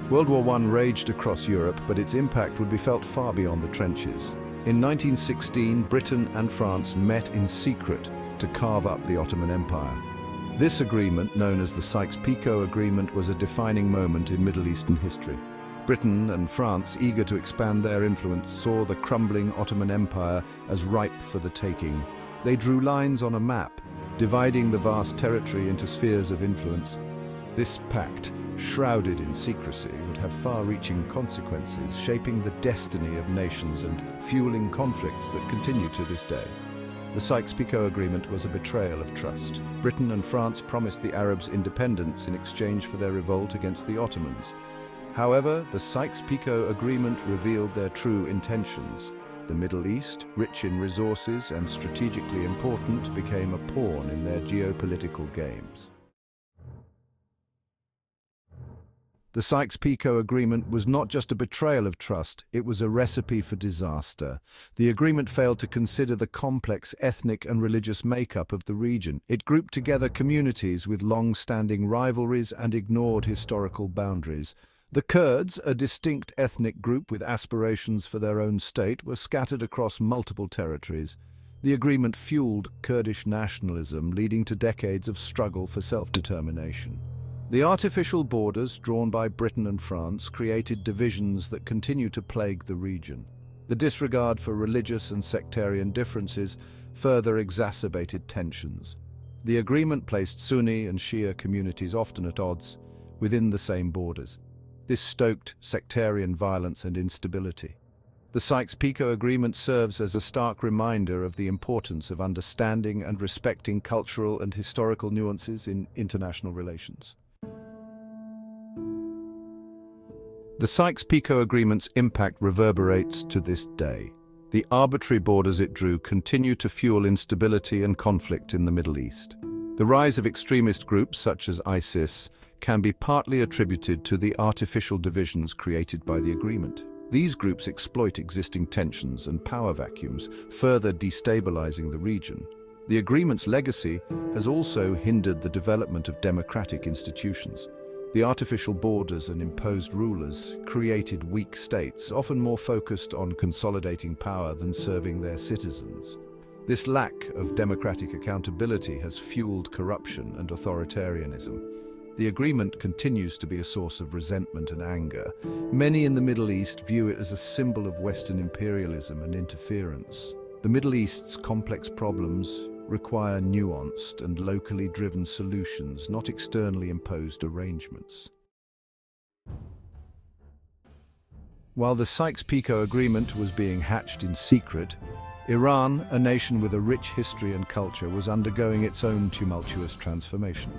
World War I raged across Europe, but its impact would be felt far beyond the trenches. In 1916, Britain and France met in secret to carve up the Ottoman Empire. This agreement, known as the Sykes-Picot Agreement, was a defining moment in Middle Eastern history. Britain and France, eager to expand their influence, saw the crumbling Ottoman Empire as ripe for the taking. They drew lines on a map, dividing the vast territory into spheres of influence. This pact, shrouded in secrecy, would have far-reaching consequences, shaping the destiny of nations and fueling conflicts that continue to this day. The Sykes-Picot Agreement was a betrayal of trust. Britain and France promised the Arabs independence in exchange for their revolt against the Ottomans. However, the Sykes-Picot Agreement revealed their true intentions. The Middle East, rich in resources and strategically important, became a pawn in their geopolitical games. The Sykes-Picot Agreement was not just a betrayal of trust, it was a recipe for disaster. The agreement failed to consider the complex ethnic and religious makeup of the region. It grouped together communities with long-standing rivalries and ignored historical boundaries. The Kurds, a distinct ethnic group with aspirations for their own state, were scattered across multiple territories. The agreement fueled Kurdish nationalism, leading to decades of struggle for self-determination. The artificial borders drawn by Britain and France created divisions that continue to plague the region. The disregard for religious and sectarian differences further exacerbated tensions. The agreement placed Sunni and Shia communities often at odds within the same borders. This stoked sectarian violence and instability. The Sykes-Picot Agreement serves as a stark reminder of the importance of understanding and respecting cultural and historical nuances in international relations. The Sykes-Picot Agreement's impact reverberates to this day. The arbitrary borders it drew continue to fuel instability and conflict in the Middle East. The rise of extremist groups such as ISIS can be partly attributed to the artificial divisions created by the agreement. These groups exploit existing tensions and power vacuums, further destabilizing the region. The agreement's legacy has also hindered the development of democratic institutions. The artificial borders and imposed rulers created weak states, often more focused on consolidating power than serving their citizens. This lack of democratic accountability has fueled corruption and authoritarianism. The agreement continues to be a source of resentment and anger. Many in the Middle East view it as a symbol of Western imperialism and interference. The Middle East's complex problems require nuanced and locally driven solutions, not externally imposed arrangements. While the Sykes-Picot Agreement was being hatched in secret, Iran, a nation with a rich history and culture, was undergoing its own tumultuous transformation.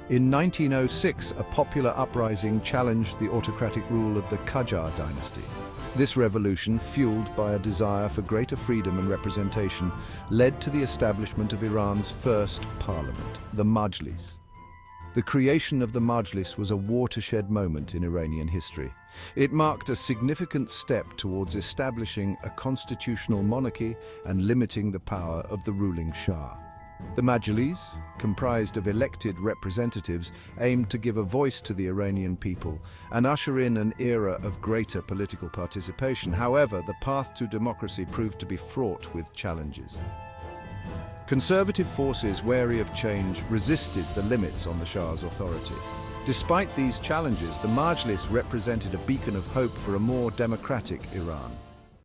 In 1906, a popular uprising challenged the autocratic rule of the Qajar dynasty. This revolution, fueled by a desire for greater freedom and representation, led to the establishment of Iran's first parliament, the Majlis. The creation of the Majlis was a watershed moment in Iranian history. It marked a significant step towards establishing a constitutional monarchy and limiting the power of the ruling Shah. The Majlis, comprised of elected representatives, aimed to give a voice to the Iranian people and usher in an era of greater political participation. However, the path to democracy proved to be fraught with challenges. Conservative forces, wary of change, resisted the limits on the Shah's authority. Despite these challenges, the Majlis represented a beacon of hope for a more democratic Iran.